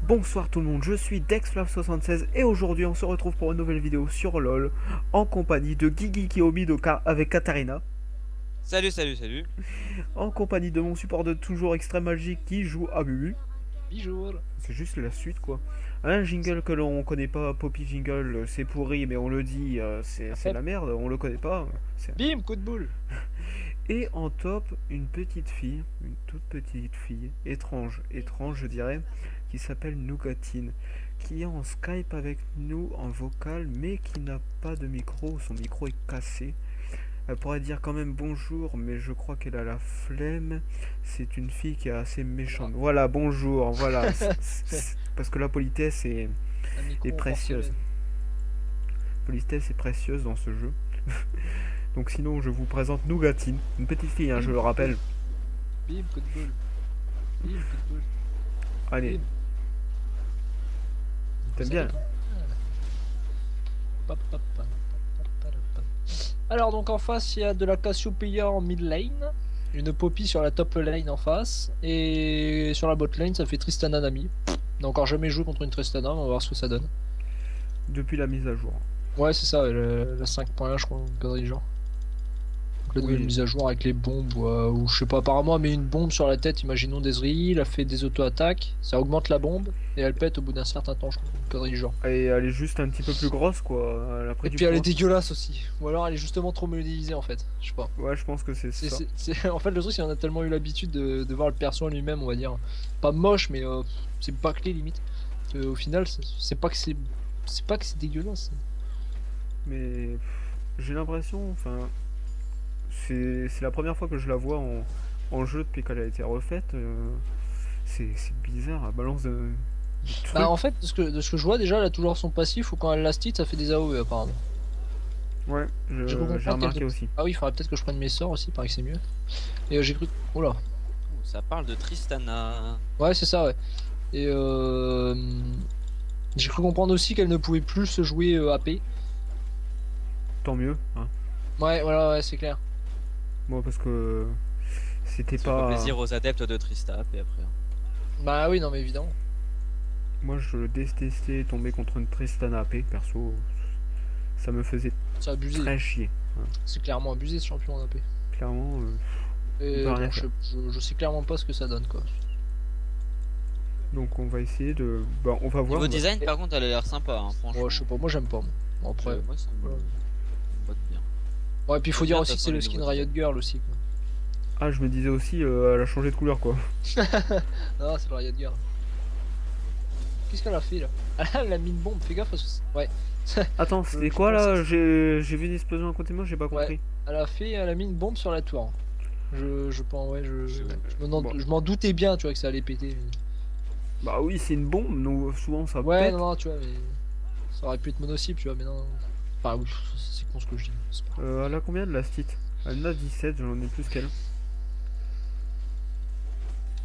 Bonsoir tout le monde, je suis DexFlav76 et aujourd'hui on se retrouve pour une nouvelle vidéo sur LoL en compagnie de Guigui Kiyomi avec Katarina, Salut, salut, salut. en compagnie de mon support de toujours extrême magique qui joue à Bubu. Bonjour. C'est juste la suite quoi. Un jingle que l'on connaît pas, Poppy Jingle, c'est pourri mais on le dit, c'est Après, la merde, on le connaît pas. bim, coup de boule. Et en top, une petite fille, une toute petite fille, étrange je dirais, qui s'appelle Nougatine, qui est en Skype avec nous en vocal, mais qui n'a pas de micro, son micro est cassé. Elle pourrait dire quand même bonjour, mais je crois qu'elle a la flemme. C'est une fille qui est assez méchante. Voilà, bonjour, voilà. Parce que la politesse Un est micro en précieuse. porcelaine. Politesse est précieuse dans ce jeu. Donc sinon, je vous présente Nougatine, une petite fille, hein, je le rappelle. Bim, coup de boule. Bim, coup de boule. Allez, Bim. t'aimes bien? Pa, pa, pa, pa, pa, pa. Alors donc en face il y a de la Cassiopeia en mid lane, une Poppy sur la top lane en face, et sur la bot lane ça fait Tristana Nami. N'a encore jamais joué contre une Tristana, on va voir ce que ça donne. Depuis la mise à jour. Ouais c'est ça, la 5.1 je crois, une connerie du genre. La nouvelle Oui. mise à jour avec les bombes, ou je sais pas, apparemment elle met une bombe sur la tête, imaginons d'Ezreal, elle fait des auto-attaques, ça augmente la bombe, et elle pète au bout d'un certain temps, je crois, une connerie du genre. Et elle est juste un petit peu plus grosse, quoi. Elle a pris Et du puis elle est poids. dégueulasse aussi, ou alors elle est justement trop modélisée en fait, je sais pas. Ouais, je pense que c'est ça. En fait le truc c'est qu'on a tellement eu l'habitude de voir le perso en lui-même, on va dire, pas moche, mais c'est bâclé limite, au final c'est pas que c'est pas que c'est dégueulasse. Mais j'ai l'impression, enfin, c'est la première fois que je la vois en jeu depuis qu'elle a été refaite. C'est bizarre, elle balance des Bah trucs. en fait, de ce que je vois déjà, elle a toujours son passif, ou quand elle last hit ça fait des AOE apparemment. Ouais, J'ai cru j'ai comprendre qu'elle remarqué te... aussi. Ah oui, il faudrait peut-être que je prenne mes sorts aussi, paraît que c'est mieux. Et j'ai cru... Oh là. Ça parle de Tristana. Ouais, c'est ça, ouais. Et j'ai cru comprendre aussi qu'elle ne pouvait plus se jouer AP. Tant mieux, hein. Ouais, voilà, ouais, c'est clair. Moi, parce que c'était Ça fait pas. plaisir aux adeptes de Trista et après. Bah oui, non, mais évidemment. Moi, je détestais tomber contre une Tristana AP, perso. Ça me faisait C'est abusé. très chier. Ouais. C'est clairement abusé ce champion en AP. Clairement, on Et peut rien donc, faire. je sais clairement pas ce que ça donne, quoi. Donc on va essayer de. Bah, on va voir. Niveau design, par contre, elle a l'air sympa, hein, franchement. Ouais, je sais pas, moi j'aime pas. Moi. Bon, après. Moi, ça me voilà. botte bien. Ouais, et puis il faut J'aime dire bien, aussi de que toute c'est façon, le les skin nouveaux Riot designs. Girl aussi, quoi. Ah, je me disais aussi, elle a changé de couleur quoi. Non, c'est le Riot Girl. Qu'est-ce qu'elle a fait là? Elle a mis une bombe, fais gaffe parce que. Ouais. Attends, c'était Je quoi pensais là? que J'ai vu une explosion à côté de moi, j'ai pas Ouais, compris. elle a mis une bombe sur la tour. Je pense, ouais, Bon. je m'en doutais bien, tu vois, que ça allait péter. Bah oui, c'est une bombe, nous souvent ça Ouais, pète. non, non, tu vois, mais ça aurait pu être mono-cible, tu vois, mais non. Enfin, oui, c'est con ce que je dis. C'est pas... Elle a combien de la stit? Elle en a 17, j'en ai plus qu'elle.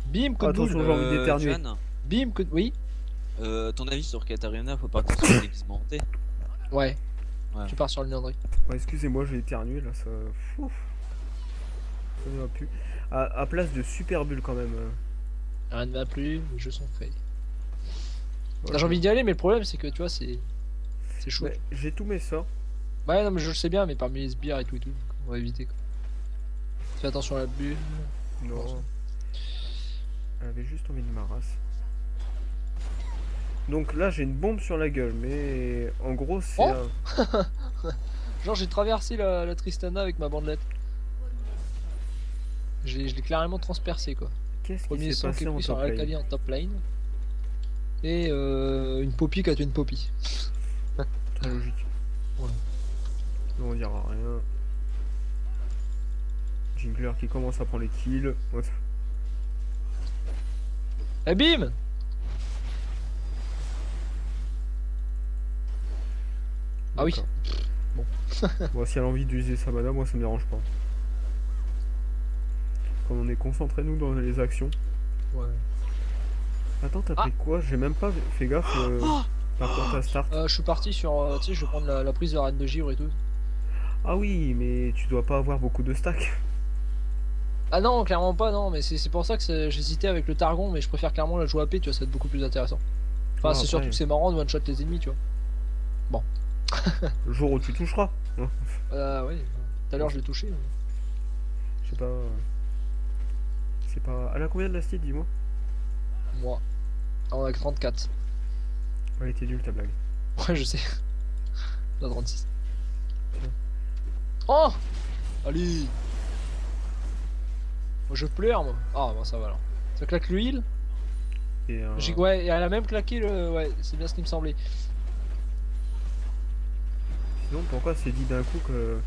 Bim, coup de boule. Attention, j'ai envie d'éternuer. John, Bim, coup de... Oui. ton avis sur Katarina, faut partir sur le déguisement hanté. Ouais. Ouais. Tu pars sur le Leandry. Ouais, excusez-moi, j'ai éternué là, ça. Ouf, ça ne va plus. À place de super bulle quand même. Rien ne va plus, les jeux sont faits. Voilà. J'ai envie d'y aller, mais le problème, c'est que, tu vois, c'est chaud. Ouais, j'ai tous mes sorts. Ouais, non, mais je le sais bien, mais parmi les sbires et tout, on va éviter, quoi. Fais attention à la bulle. Non. Elle avait juste envie de ma race. Donc là, j'ai une bombe sur la gueule, mais en gros, c'est. Oh Genre, j'ai traversé la Tristana avec ma bandelette. Je l'ai clairement transpercé, quoi. Qu'est-ce qui Premier s'est son qui passé est en pris sur top lane? l'Alcali en top lane. Et une Poppy qui a tué une Poppy. Très logique. Ouais. Non, on dira rien. Jingler qui commence à prendre les kills. Ouais. Et bim Ah oui. D'accord. Bon, si elle a envie d'user sa mana, moi ça me dérange pas. Quand on est concentré nous dans les actions. Ouais. Attends, t'as Ah. pris quoi? J'ai même pas fait gaffe par contre à start. Je suis parti sur... tu sais, je vais prendre la prise de reine de givre et tout. Ah oui, mais tu dois pas avoir beaucoup de stacks. Ah non, clairement pas, non, mais c'est pour ça que j'hésitais avec le Targon, mais je préfère clairement la jouer AP, tu vois, ça va être beaucoup plus intéressant. Enfin, c'est après, surtout que c'est marrant de one-shot les ennemis, tu vois. le jour où tu toucheras. Hein. Ouais, tout à l'heure je l'ai touché. Je sais pas. C'est pas. Elle a combien de la style, dis-moi? Moi. Ah, on a que 34. Elle était nulle ta blague. Ouais, je sais. On a 36. Tiens. Oh allez. Moi je pleure, moi. Ah, bon, ça va alors. Ça claque le heal. Et Ouais, et elle a même claqué le. Ouais, c'est bien ce qui me semblait. sinon, pourquoi c'est dit d'un coup que.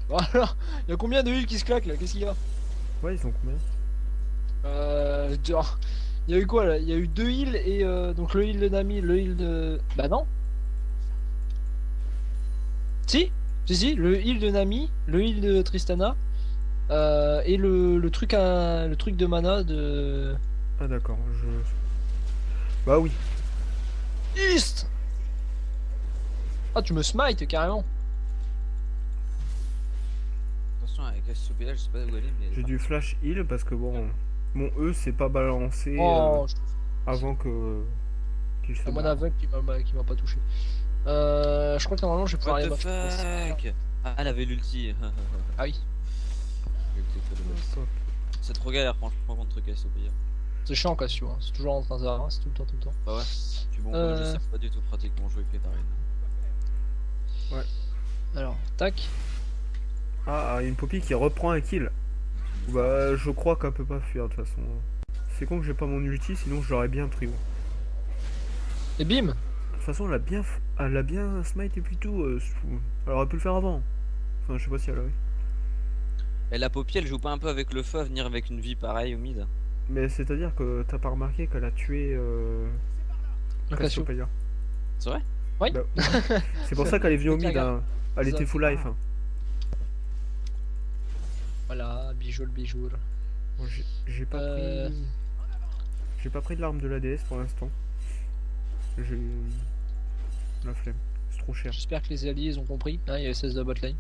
Voilà. Il y a combien de heal qui se claquent là? Qu'est-ce qu'il y a? Ouais, ils ont combien? Genre, il y a eu quoi là? Il y a eu 2 heals et donc le heal de Nami, le heal de. Bah non. Si, le heal de Nami, le heal de Tristana et le truc de mana de. Ah, d'accord, je. Bah oui. East. Ah, tu me smite carrément. Attention avec Cassiopeia, je sais pas où elle est, mais. J'ai du flash heal parce que bon. Mon E c'est pas balancé Oh, avant que. Qu'il se un moine barre. aveugle qui m'a pas touché. Je crois que normalement je vais pouvoir What aller the battre. fuck? Ah, elle avait l'ulti. Ah oui, Hop. C'est trop galère, franchement, contre Cassiopeia. c'est chiant Cassio, hein. C'est toujours en train de hein. C'est tout le temps. Bah ouais. Puis bon, je sais pas du tout pratiquement jouer avec Katarina. Alors, tac. Ah, une Poppy qui reprend un kill. Bah, je crois qu'elle peut pas fuir de toute façon. C'est con que j'ai pas mon ulti, sinon je l'aurais bien pris. Bon. Et bim. De toute façon, elle a bien smite et puis tout. Elle aurait pu le faire avant. Enfin, je sais pas si elle aurait. Et la Poppy, elle joue pas un peu avec le feu à venir avec une vie pareille au mid? Mais c'est-à-dire que t'as pas remarqué qu'elle a tué Le Cassio. Cassiopeia. C'est vrai? Oui. Bah, c'est pour ça qu'elle est venue au mid. Hein. Elle était full life. Hein. Voilà, bijoule. Bon, j'ai pas pris. J'ai pas pris de l'arme de la DS pour l'instant. J'ai la flemme. C'est trop cher. J'espère que les alliés ont compris. Hein, il y a 16 de botlane.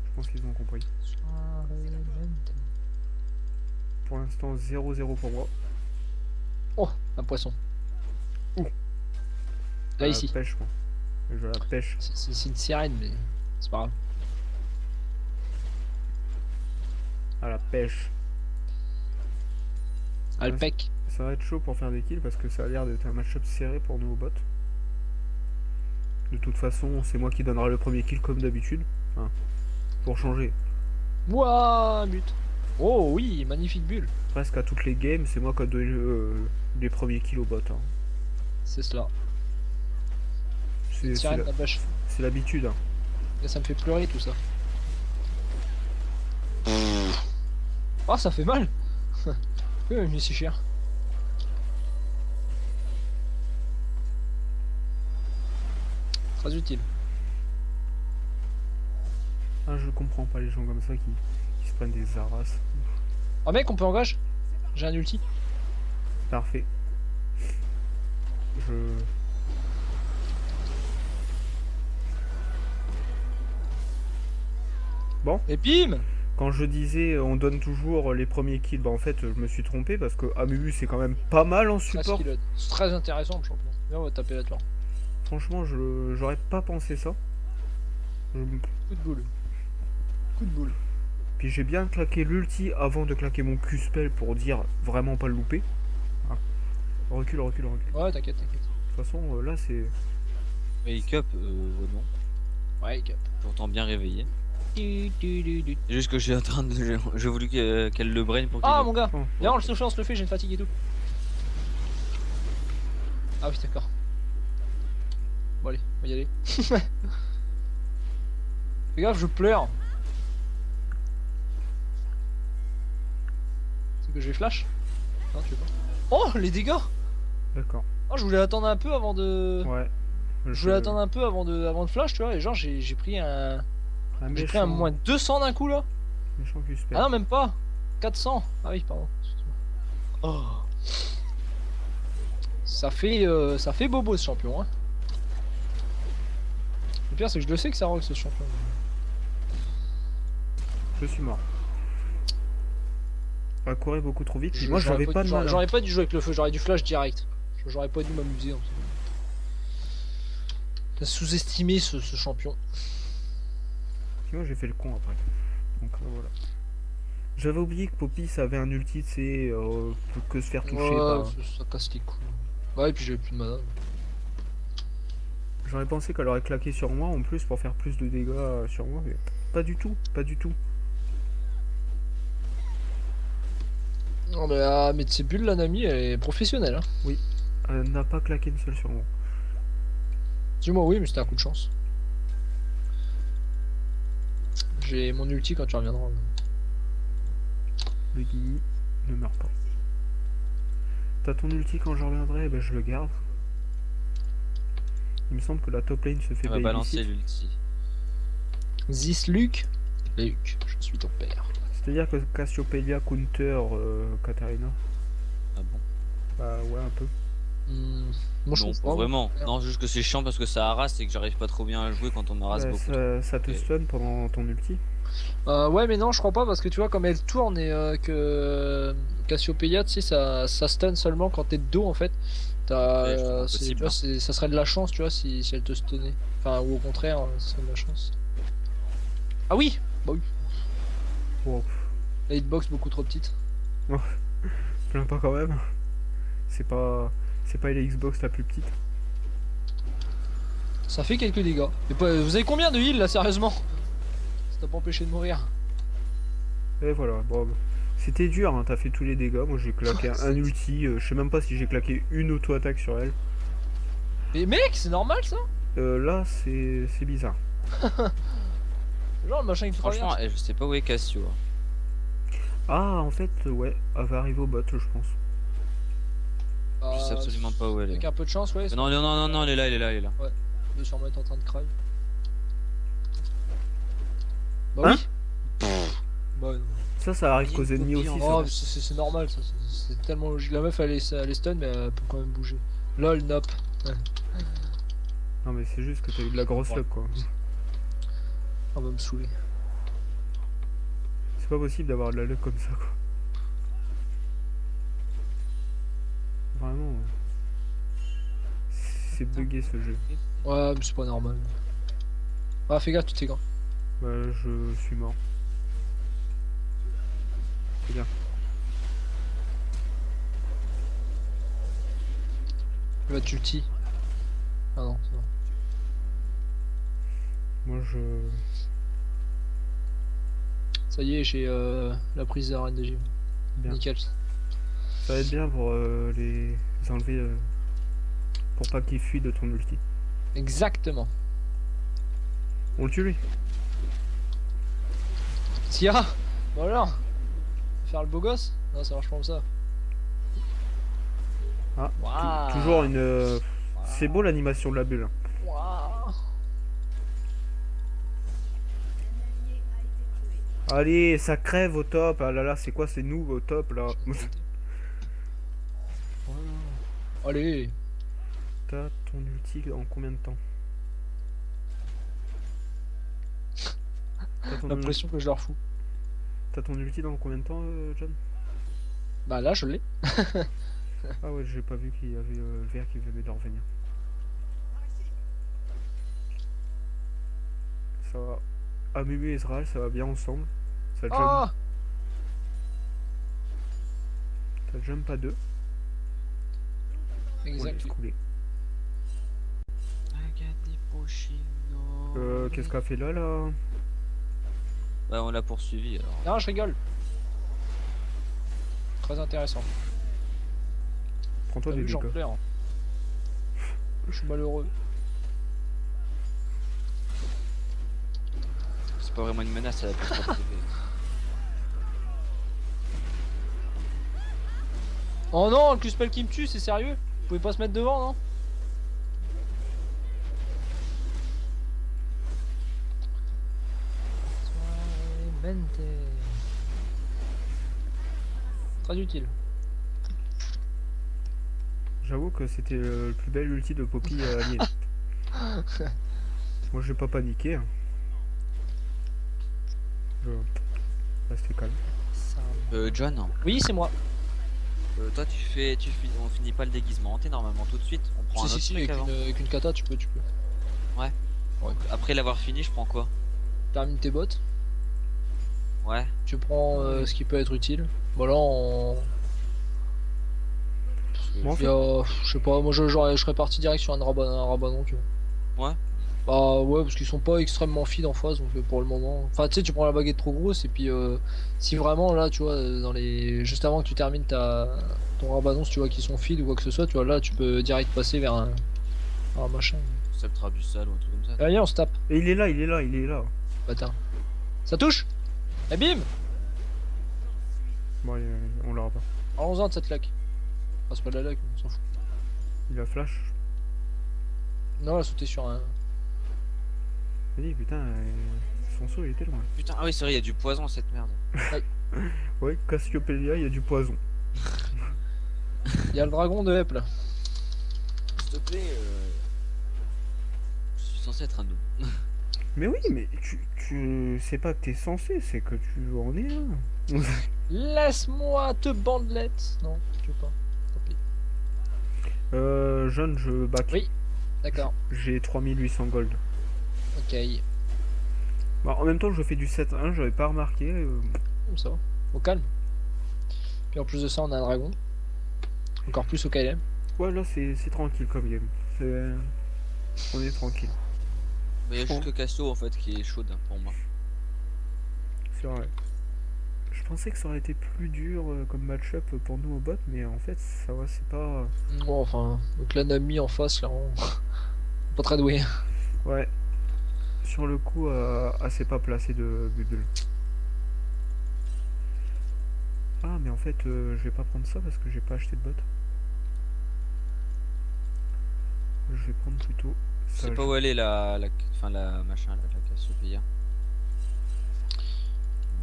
Je pense qu'ils ont compris. Pour l'instant, 0-0 pour moi. Oh, un poisson. Ouh. Là, la ici. Pêche, moi. Je la pêche. C'est une sirène, mais c'est pas grave. À la pêche. Alpec. Ça va être chaud pour faire des kills parce que ça a l'air d'être un match-up serré pour nous au bot. De toute façon, c'est moi qui donnera le premier kill comme d'habitude. Enfin, pour changer. Ouah, mute. Oh oui, magnifique bulle. Presque à toutes les games, c'est moi qui ai donné les premiers kills au bot. Hein. C'est cela. C'est Sirène, la bâche. l'habitude. Hein. Là, ça me fait pleurer tout ça. Oh, ça fait mal. Pourquoi il est si cher? Très utile. Ah, je comprends pas les gens comme ça qui se prennent des arras. Oh mec, on peut engage. J'ai un ulti. Parfait. Je... Bon, Et bim. quand je disais on donne toujours les premiers kills, bah en fait je me suis trompé parce que Amumu c'est quand même pas mal en 13 support. kilos. C'est très intéressant le champion. Viens, on va taper la tour. Franchement, j'aurais pas pensé ça. Je- Coup de boule. Coup de boule. Puis j'ai bien claqué l'ulti avant de claquer mon Q-spell pour dire vraiment pas le louper. Ah. Recule. De Ouais, t'inquiète. toute façon, là c'est... Wake up, non. Ouais, cap. Pourtant bien réveillé. C'est juste que je suis en train de. J'ai voulu qu'elle le brain pour qu'il. Ah mon gars. Oh, Viens, on le fait, j'ai une fatigue et tout. Ah oui, d'accord. Bon allez, on va y aller. Fais gaffe, je pleure. C'est que je vais flash? Non, tu veux pas. Oh, les dégâts! D'accord. Oh, je voulais attendre un peu avant de... Ouais. Je voulais attendre un peu avant de flash, tu vois, et genre j'ai pris un... J'ai pris un moins 200 d'un coup là. Méchant Q-spell. Ah non, même pas. 400. Ah oui, pardon. Excuse-moi. Oh. Ça fait bobo ce champion, hein. Le pire c'est que je le sais que ça rock ce champion. Je suis mort. Elle courait beaucoup trop vite. Et moi, J'aurais j'avais pas de mal. J'aurais pas dû jouer avec le feu, j'aurais dû flash direct. J'aurais pas dû m'amuser. En fait. T'as sous-estimé ce champion. Moi, j'ai fait le con après. Donc voilà. J'avais oublié que Poppy, ça avait un ulti, c'est peut que se faire toucher Ouais, par. ça casse les couilles. Ouais, et puis j'avais plus de mana. J'aurais pensé qu'elle aurait claqué sur moi en plus pour faire plus de dégâts sur moi, mais pas du tout, pas du tout. Non, mais de ses bulles, la Nami, elle est professionnelle. Hein. Elle n'a pas claqué une seule sur moi. Dis-moi oui, mais c'était un coup de chance. J'ai mon ulti quand tu reviendras. Le Guigny ne meurt pas. T'as ton ulti quand je reviendrai, ben je le garde. Il me semble que la top lane se fait Elle va balancer babysit. l'ulti. Zis Luc. Luc, je suis ton père. C'est-à-dire que Cassiopeia counter Katarina. Ah bon? Bah ouais, un peu. Moi je Non, trouve pas pas. vraiment. Non, juste que c'est chiant parce que ça harasse et que j'arrive pas trop bien à jouer quand on harasse Bah, beaucoup. ça te Ok. stun pendant ton ulti. Ouais, mais non, je crois pas parce que tu vois, comme elle tourne et que Cassiopeia, tu sais, ça stun seulement quand t'es de dos en fait. Ouais, je trouve Tu impossible, vois, ça serait de la chance, tu vois, si elle te stunnait. Enfin, ou au contraire, ça serait de la chance. Ah oui! Bah oui. Wow. La hitbox beaucoup trop petite. Plains pas quand même. C'est pas la Xbox la plus petite. Ça fait quelques dégâts. Et vous avez combien de heal là, sérieusement? Ça t'a pas empêché de mourir. Et voilà, bon, c'était dur, hein, t'as fait tous les dégâts. Moi j'ai claqué un ulti, je sais même pas si j'ai claqué une auto-attaque sur elle. Mais mec, c'est normal ça? Là c'est bizarre. Genre le machin il te Franchement, traverse. je sais pas où est Cassio. Ah en fait ouais, elle va arriver au bot je pense. Je sais absolument pas où elle est. Avec un peu de chance, ouais. Non, non, non, non, non, elle est là, elle est là, elle est là. De sûrement être en train de cry. Bah Hein oui. Bah non. Ça arrive Bien qu'aux ennemis Poppy aussi. en Ça. C'est normal, ça. C'est tellement logique. La meuf elle est stun, mais elle peut quand même bouger. Lol, nope. Non mais c'est juste que t'as eu de la grosse Ouais. luck quoi. On va me saouler. C'est pas possible d'avoir de la luck comme ça quoi. Vraiment. C'est bugué ce jeu. Ouais, mais c'est pas normal. Ah, fais gaffe, tu t'es grand. Bah je suis mort. C'est bien. Il va t'ulti. Ah non, c'est bon. Moi je. Ça y est, j'ai la prise de la reine des gym. Bien. Nickel. Ça va être bien pour les enlever. Pour pas qu'ils fuient de ton ulti. Exactement. On le tue lui. Tia. Bon alors. Faire le beau gosse? Non, ça marche pas comme ça. Ah, Waouh. toujours une. C'est beau l'animation de la bulle. Waouh. Allez, ça crève au top. Ah là là, c'est quoi ces noobs au top là? Allez. T'as ton ulti en combien de temps? T'as ton, L'impression que je leur fous. t'as ton ulti dans combien de temps, John? Bah là, je l'ai. Ah ouais, j'ai pas vu qu'il y avait le vert qui venait de revenir. Ça va. Amumu et Ezreal, ça va bien ensemble. Ça jump, Ah. ça jump à deux. On laisse Exact. couler. Qu'est-ce qu'a fait là? Bah, on l'a poursuivi alors. Non, je rigole. Très intéressant. Prends-toi T'as des vu, j'en dégâts. pleure. Je suis malheureux. C'est pas vraiment une menace, elle a plus de Oh non, le Q-spell qui me tue, c'est sérieux? Vous pouvez pas se mettre devant, non? Très utile. J'avoue que c'était le plus bel ulti de Poppy allié. Moi j'ai pas paniqué. Hein. Restez calme. John, Oui, c'est moi. toi on finit pas le déguisement hanté normalement tout de suite. On prend un Si, autre si, si, truc avec avant. une kata, tu peux. Ouais. Ouais. Après l'avoir fini, je prends quoi? Termine tes bottes. Ouais. Tu prends Ouais. ce qui peut être utile. Voilà, en. Bon, en Il y fait, a, je sais pas, moi je serais parti direct sur un rabanon, tu vois. Ouais. Bah ouais, parce qu'ils sont pas extrêmement feed en face, donc pour le moment. Enfin, tu sais, tu prends la baguette trop grosse, et puis si vraiment là, tu vois, dans les. Juste avant que tu termines ton rabanon, si tu vois qu'ils sont feed ou quoi que ce soit, tu vois, là, tu peux direct passer vers un machin. Sceptre abyssal ou un truc comme ça. Allez, on se tape, et il est là, il est là, il est là. bâtard. Ça touche! Et bim! Bon, allez, on l'aura pas. Allons-en de cette lac. Enfin, c'est pas de la lac, on s'en fout. Il a flash. Non, elle a sauté sur un. Vas-y, putain, son saut il était loin. Putain, ah oui, c'est vrai, il y a du poison cette merde. Ouais, Cassiopeia, il y a du poison. Il y a le dragon de Hep là. S'il te plaît, je suis censé être un noob. Mais oui, mais tu sais pas que t'es censé, c'est que tu en es un. Laisse-moi te bandelette. Non, tu veux pas. Tant pis. Jeune, je back. Oui. D'accord. J'ai 3800 gold. Ok. Bah, en même temps, je fais du 7-1, j'avais pas remarqué. Comme ça. Au calme. Puis en plus de ça, on a un dragon. Encore plus au KLM. Ouais, là, c'est tranquille comme game. On est tranquille. Mais il y a juste le Casto en fait qui est chaude pour moi. C'est vrai. Je pensais que ça aurait été plus dur comme match-up pour nous au bot, mais en fait, ça va, c'est pas. Bon, enfin, donc là, Nami en face, là, on... pas très doué. Ouais. Sur le coup, assez pas placé de Budul. Ah, mais en fait, je vais pas prendre ça parce que j'ai pas acheté de bot. Je vais prendre plutôt Je ça. sais pas où elle est enfin la machin, la Cassiopeia.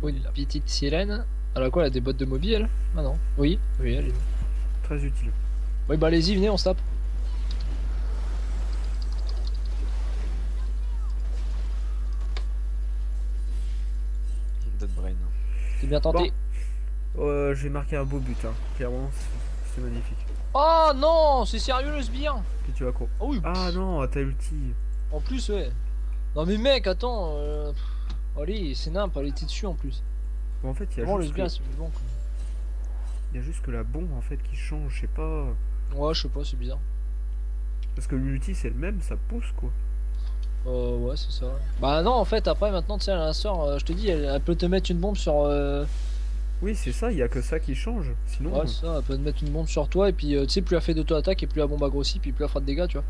Oh, Elle est une là. petite sirène. Alors quoi, elle a des bottes de Moby, elle? Ah non. Oui, oui, elle est. Très utile. Oui, bah allez-y, venez, on se tape. Dead Brain. C'est bien tenté. J'ai marqué un beau but, hein. Clairement, c'est magnifique. Oh non, c'est sérieux le sbire? Puis tu vas quoi? Oh oui. Ah non, t'as ulti. En plus, ouais. Non mais mec, attends. Allez, c'est nimp, elle était dessus en plus. Bon, en fait, il y a Vraiment, le juste sbire, que... c'est vivant quoi. Il y a juste que la bombe en fait qui change, je sais pas. Ouais, je sais pas, c'est bizarre. Parce que l'ulti c'est le même, ça pousse quoi. Ouais, c'est ça. Bah non, en fait, après, maintenant, tu sais, elle a un sort, je te dis, elle peut te mettre une bombe sur... Oui, c'est ça, il y a que ça qui change. Sinon, Ouais, c'est ça, elle peut te mettre une bombe sur toi, et puis, tu sais, plus elle fait d'auto-attaque, et plus la bombe a grossi, puis plus elle fera de dégâts, tu vois.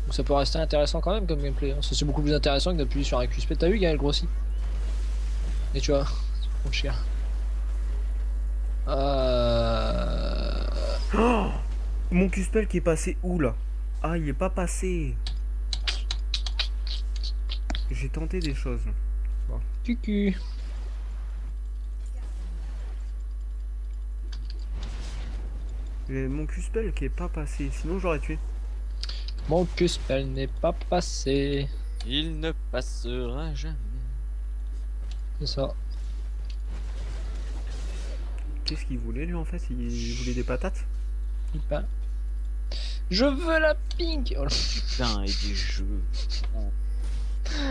Donc ça peut rester intéressant quand même comme gameplay. Hein. Ça, c'est beaucoup plus intéressant que d'appuyer sur un QSP. T'as vu, gars, elle grossit. Et tu vois, c'est trop cher. mon Q-spell qui est passé où là? Ah, il est pas passé. J'ai tenté des choses. Cucu. Et mon Q-spell qui est pas passé, sinon j'aurais tué. Mon QSP n'est pas passé. Il ne passera jamais. C'est ça. Qu'est-ce qu'il voulait lui en fait? Il voulait des patates? Il pas. Je veux la pink. Oh là. Putain, et des jeux. Oh.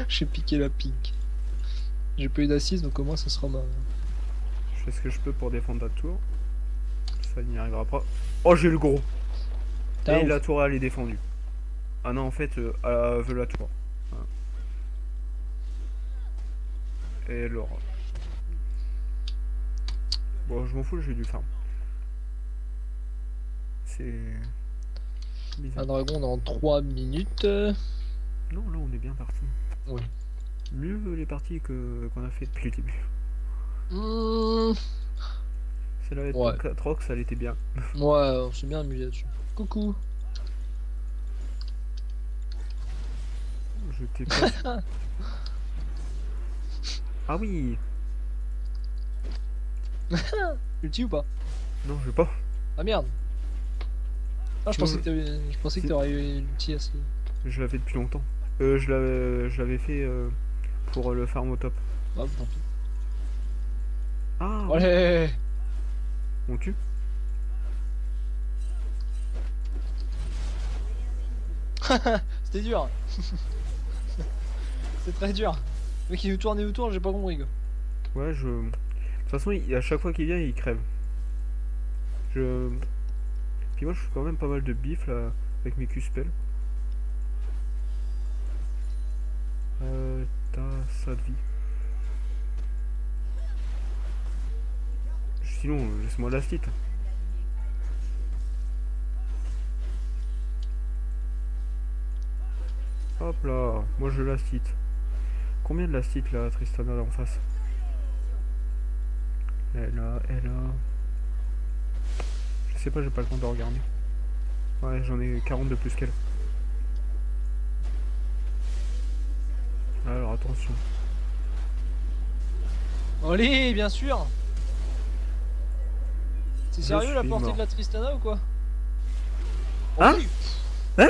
J'ai piqué la pink. J'ai pas eu d'assise, donc au moins ça sera ma. Je fais ce que je peux pour défendre la tour. Ça n'y arrivera pas. Oh, j'ai le gros. T'as Et ouf. la tour elle est défendue. Ah non, en fait, elle veut la tour. Voilà. Et Laura. Bon, je m'en fous, j'ai du farm. C'est. bizarre. Un dragon dans 3 minutes. Non, là on est bien parti. Oui. Mieux les parties qu'on a fait depuis le début. C'est là Ouais. 4 ça était bien. Ouais, on s'est bien amusé là-dessus. Coucou. Je t'ai pas. Ah oui. Ulti ou pas? Non, je vais pas. Ah merde. Ah, je Tu pensais veux- que t'aurais eu l'ulti assez. Je l'avais depuis longtemps. Je l'avais fait pour le farm au top. Ah, tant pis. Ah, Allez. on tue. C'était dur. C'est très dur. Le mec il tourne et autour, j'ai pas compris quoi. Ouais, je... De toute façon, à chaque fois qu'il vient, il crève. Je... Puis moi, je fais quand même pas mal de bif, là, avec mes Q-spells. T'as ça de vie. Sinon, laisse-moi la stit. Hop là, moi je la stit. Combien de la stit là, Tristana, là en face? Elle a... Je sais pas, j'ai pas le temps de regarder. Ouais, j'en ai 40 de plus qu'elle. Alors attention. Allez, bien sûr. C'est Je sérieux la suis portée mort. de la Tristana ou quoi? Hein? Oui.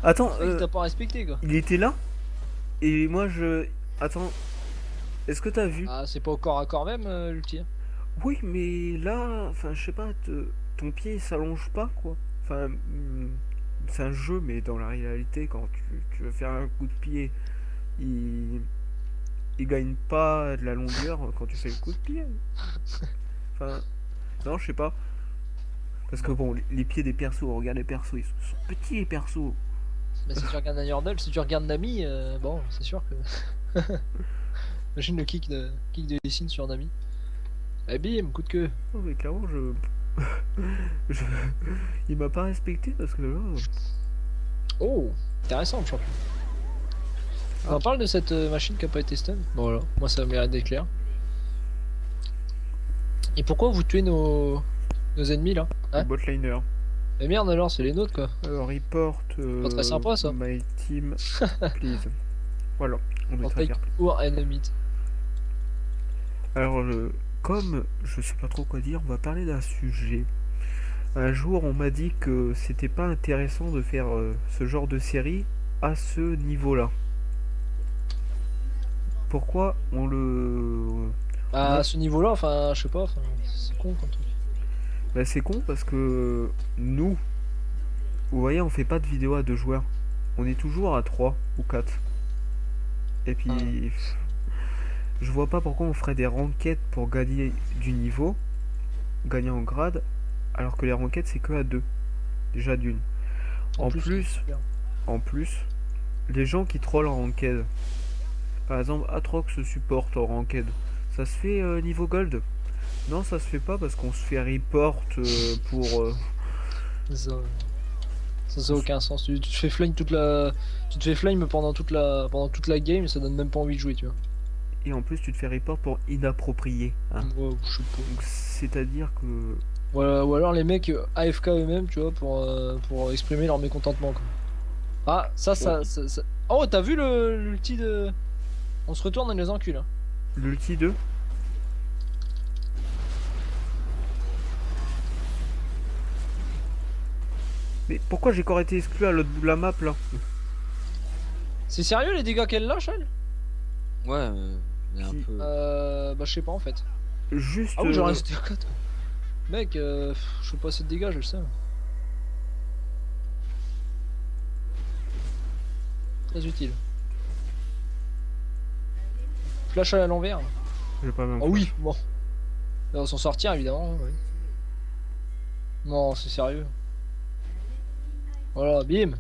Attends, Il t'a pas respecté quoi. il était là? Et moi je... Attends, est-ce que t'as vu? Ah, c'est pas au corps à corps même l'ulti. Oui, mais là, enfin, je sais pas, ton pied il s'allonge pas, quoi. Enfin, c'est un jeu, mais dans la réalité, quand tu veux faire un coup de pied, il gagne pas de la longueur quand tu fais le coup de pied. Enfin, non, je sais pas. Parce que bon, les pieds des persos, regarde les persos, ils sont petits les persos. Mais si tu regardes un Yordle, si tu regardes Nami, bon, c'est sûr que. Imagine le kick de Lee sur Nami. Eh bim, coup de queue. Oh, mais clairement, je... Il m'a pas respecté parce que là... Oh, intéressant le champion. On en parle de cette machine qui a pas été stun. Bon voilà, moi ça mérite d'être clair. Et pourquoi vous tuez nos ennemis là? Hein? Botliner. Mais merde alors, c'est les nôtres quoi. Alors, report... Pas très sympa, ça. My team, please. Voilà, on est On très take fair. or enemy. Alors, comme je sais pas trop quoi dire, on va parler d'un sujet. Un jour, on m'a dit que c'était pas intéressant de faire ce genre de série à ce niveau-là. Pourquoi on le... Bah, Ouais. à ce niveau là, enfin, je sais pas, enfin, c'est con comme truc. Bah, c'est con parce que nous, vous voyez, on fait pas de vidéo à 2 joueurs. On est toujours à 3 ou 4. Et puis, je vois pas pourquoi on ferait des ranked pour gagner du niveau, gagner en grade, alors que les ranked c'est que à 2. Déjà d'une. En plus, les gens qui trollent en ranked, par exemple Atrox supporte en ranked, ça se fait niveau gold? Non, ça se fait pas parce qu'on se fait report pour... Ça a aucun sens. Tu te fais flame tu te fais flame pendant toute la game, ça donne même pas envie de jouer, tu vois. Et en plus tu te fais report pour inapproprié. Hein. Ouais, je sais pas. Donc c'est-à-dire que... Voilà, ou alors les mecs AFK eux-mêmes, tu vois, pour exprimer leur mécontentement. Quoi. Ah, ça. Oh, t'as vu l'ulti de. On se retourne et les encule. Hein. L'ulti 2. Mais pourquoi j'ai encore été exclu à l'autre bout de la map là? C'est sérieux les dégâts qu'elle lâche, elle? Ouais, il est un Qui- peu. Bah, je sais pas en fait. Juste... Ah oui, j'aurais resté au 4. Mec, je fais pas assez de dégâts, je le sais. Très utile. Flash à l'envers. J'ai pas même Oh oui, bon. On va s'en sortir évidemment. Oui. Non, c'est sérieux. Voilà, bim.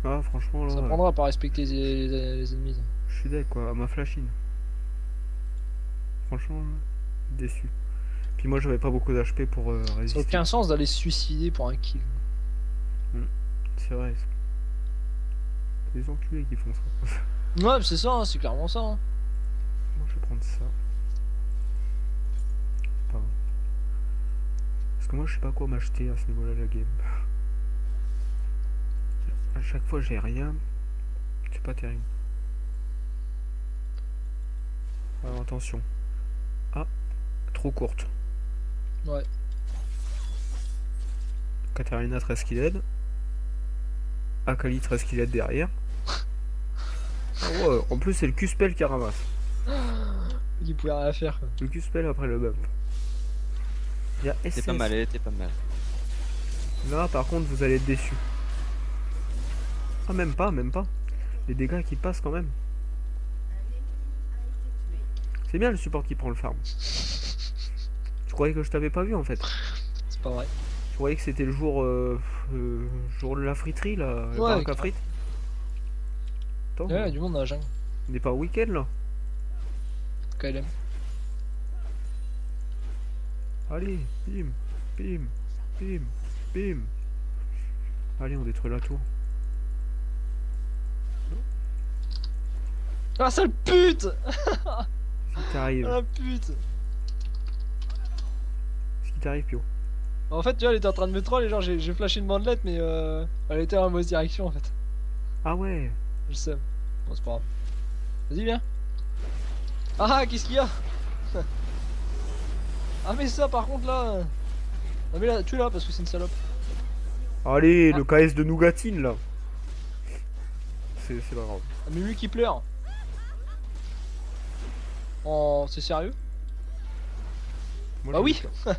Ah franchement là... Ça prendra à pas respecter les ennemis. Je suis dead quoi, à ma flashine. Franchement, déçu. Puis moi j'avais pas beaucoup d'HP pour Ça n'a résister. aucun sens d'aller se suicider pour un kill. C'est vrai. C'est des enculés qui font ça. Ouais, c'est ça, hein, c'est clairement ça. Hein. Moi je vais prendre ça. Pas... Parce que moi je sais pas quoi m'acheter à ce niveau-là de la game. À chaque fois j'ai rien. C'est pas terrible. Alors attention. Ah, trop courte. Ouais. Katarina 13 qui l'aide. Akali 13 qui l'aide derrière. Ah ouais, en plus c'est le Q-spell qui ramasse. Il pouvait rien faire quoi. Le Q-spell après le bump. Il y a T'es SS. pas mal, elle était pas mal. Là, par contre, vous allez être déçus. Ah, même pas, même pas. Les dégâts qui passent quand même. C'est bien le support qui prend le farm. Je croyais que je t'avais pas vu en fait. C'est pas vrai. Je croyais que c'était le jour de la friterie là, le Ouais, baraque à frites. Attends, Ouais, du monde dans la jungle. on n'est pas au week-end là. KLM. Allez, bim, bim, bim, bim. Allez, on détruit la tour. Ah, sale pute! Ce qui t'arrive, Ah, la pute! ce qui t'arrive, Pio. En fait, tu vois, elle était en train de me troll et genre, j'ai flashé une bandelette, mais elle était en mauvaise direction en fait. Ah ouais. Je sais. Bon, c'est pas grave. Vas-y, viens. Ah, qu'est-ce qu'il y a? Ah, mais ça, par contre, là. Non, mais là, tue-la parce que c'est une salope. Allez, Ah. le KS de Nougatine là. C'est pas grave. Ah, mais lui qui pleure. Oh, c'est sérieux? Moi, Bah je oui. vais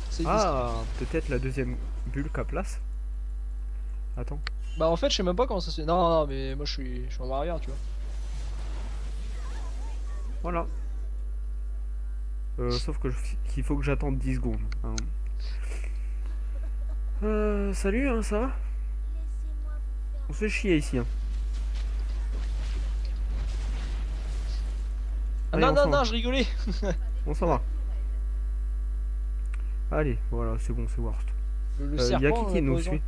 C'est Ah, peut-être la deuxième bulle qu'à place. Attends. Bah, en fait, je sais même pas comment ça se fait. Non, non, mais moi, je suis en arrière, tu vois. Voilà. Sauf que qu'il faut que j'attende 10 secondes. Hein. Salut, hein, ça va? On se fait chier ici. Hein. Ah, Allez, non, on non, s'en va. non, je rigolais. On s'en va. Allez, voilà, c'est bon, c'est worst. Le Y a serpent. qui on a pas nous besoin. suit?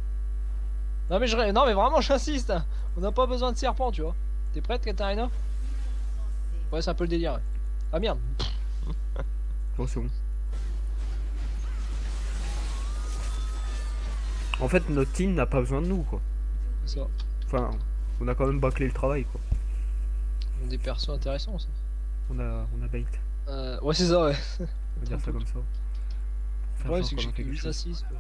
Non, mais non, mais vraiment, j'insiste. Hein. On n'a pas besoin de serpent, tu vois. T'es prête, Katarina? Ouais, c'est un peu le délire. Ouais. Ah merde. Bon, c'est bon. En fait, notre team n'a pas besoin de nous, quoi. C'est ça. Enfin, on a quand même bâclé le travail, quoi. Ils ont des persos intéressants, ça. On a bait. Ouais, c'est ça, ouais. On va dire ça comme ça. Faire Ouais, genre c'est que qu'on j'ai a que fait quelque 8 chose. assists. Quoi.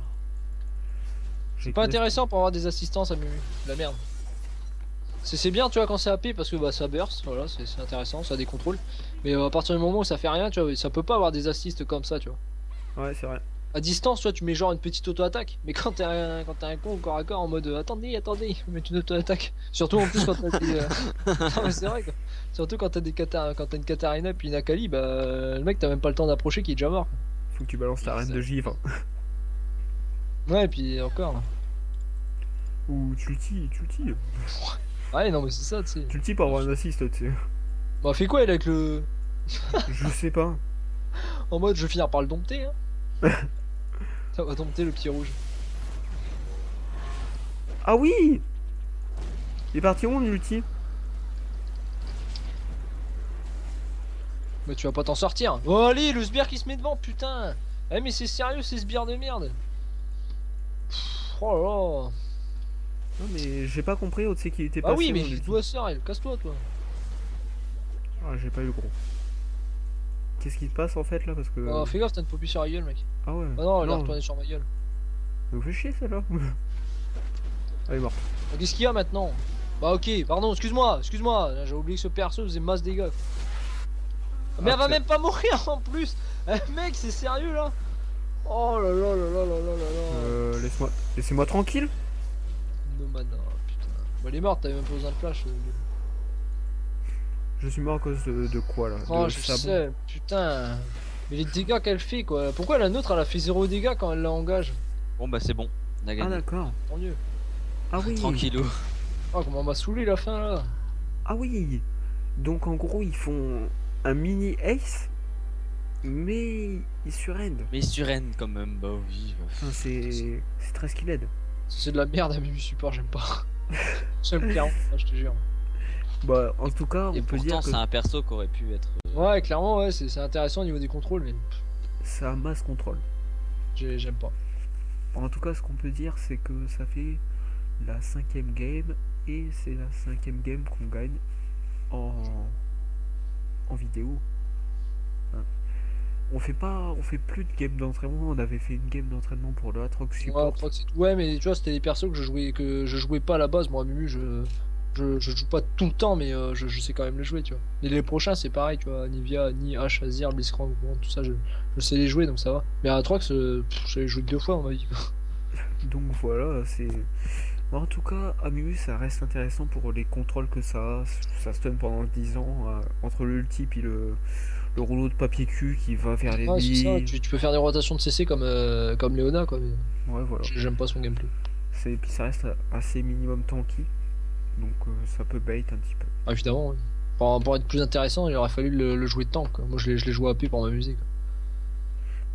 J'ai C'est pas que intéressant pour avoir des assistances à Mumu. La merde. C'est bien, tu vois, quand c'est AP parce que bah, ça burst, voilà, c'est intéressant, ça a des contrôles. Mais à partir du moment où ça fait rien, tu vois, ça peut pas avoir des assists comme ça, tu vois. Ouais, c'est vrai. À distance, tu vois, tu mets genre une petite auto-attaque. Mais quand t'es un con au corps à corps en mode attendez, mets une auto-attaque. Surtout en plus quand t'as des. Non, mais c'est vrai quoi. Surtout quand t'as quand t'as une Katarina puis une Akali, bah le mec t'as même pas le temps d'approcher qui est déjà mort. Faut que tu balances ta reine de givre. Ouais, et puis encore. Ou tu le tues. Ouais, non, mais c'est ça, tu sais. Tu le tues pour avoir un assist, tu sais. Bah, fais quoi elle avec le. Je sais pas. En mode je vais finir par le dompter, hein. Ça va dompter le petit rouge. Ah oui. Il est parti où, l'ulti? Bah, tu vas pas t'en sortir. Oh, allez, le sbire qui se met devant, putain. Eh, mais c'est sérieux, ces sbires de merde. Pff, oh là là. Non, mais j'ai pas compris où c'est qu'il était Ah passé. oui, mais mon ulti. toi, sœur, casse-toi, toi. Ah, j'ai pas eu le gros. Qu'est-ce qui se passe en fait là? Parce que. Oh, fais gaffe, t'as une popie sur la gueule, mec. Ah ouais. Ah non, elle est retournée sur ma gueule. Ça vous fait chier celle-là. Elle est morte. Ah, qu'est-ce qu'il y a maintenant? Bah, ok, pardon, excuse-moi. J'ai oublié que ce perso faisait masse dégâts. Mais elle va même pas mourir en plus. Eh, mec, c'est sérieux là? Oh là là là là là là là là. Laissez-moi tranquille. No mana, putain. Bah, elle est morte, t'avais même pas besoin de flash. Je suis mort à cause de quoi là? Oh, De je sabot. sais, putain. Mais les dégâts qu'elle fait quoi. Pourquoi la nôtre elle a fait 0 dégâts quand elle la engage? Bon bah c'est bon, on a Ah gagné. d'accord. Tant mieux. Ah oui. Tranquillou. Oh, comment on m'a saoulé la fin là. Ah oui. Donc en gros ils font un mini ace, mais ils surendent. Mais Suren quand même, bah oui. Enfin, c'est très skilled. C'est de la merde à Mimi Support, j'aime pas. J'aime clairement, je te jure. Bah en tout cas Et on peut dire pourtant que c'est un perso qui aurait pu être... Ouais, clairement, ouais, c'est intéressant au niveau des contrôles, mais ça a masse contrôle. j'aime pas. En tout cas ce qu'on peut dire c'est que ça fait la 5ème game et c'est la 5ème game qu'on gagne en vidéo. Hein. On fait plus de game d'entraînement. On avait fait une game d'entraînement pour le Atrox Ouais, Support. ouais, mais tu vois, c'était des persos que je jouais pas à la base. Moi, Mumu, Je joue pas tout le temps, mais je sais quand même les jouer, tu vois. Et les prochains, c'est pareil, tu vois. Nivea, Ni, H, Azir, Blitzcrank, bon, tout ça, je sais les jouer, donc ça va. Mais à Atrox, j'avais joué que 2 fois, on m'a dit. Donc voilà, c'est. En tout cas, Amumu, ça reste intéressant pour les contrôles que ça a. Ça stun pendant 10 ans, entre l'ulti puis le rouleau de papier cul qui va vers Ouais, c'est ça, l'ennemi. tu peux faire des rotations de CC comme Léona, quoi. Mais Ouais, voilà. j'aime pas son gameplay. Puis ça reste assez minimum tanky. Donc ça peut bait un petit peu. Ah, évidemment, ouais. Pour être plus intéressant, il aurait fallu le jouer de tank, quoi. Moi, je l'ai joué AP pour m'amuser, quoi.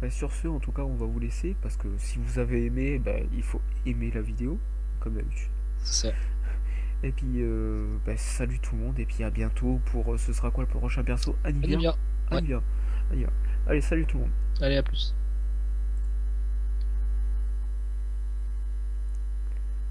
Bah, sur ce, en tout cas, on va vous laisser parce que si vous avez aimé, bah, il faut aimer la vidéo, comme d'habitude. C'est ça. Et puis, bah, salut tout le monde, et puis à bientôt pour. Ce sera quoi le prochain perso? Allez, Anivia. bien. Ouais. Anivia. Anivia. Allez, salut tout le monde. Allez, à plus.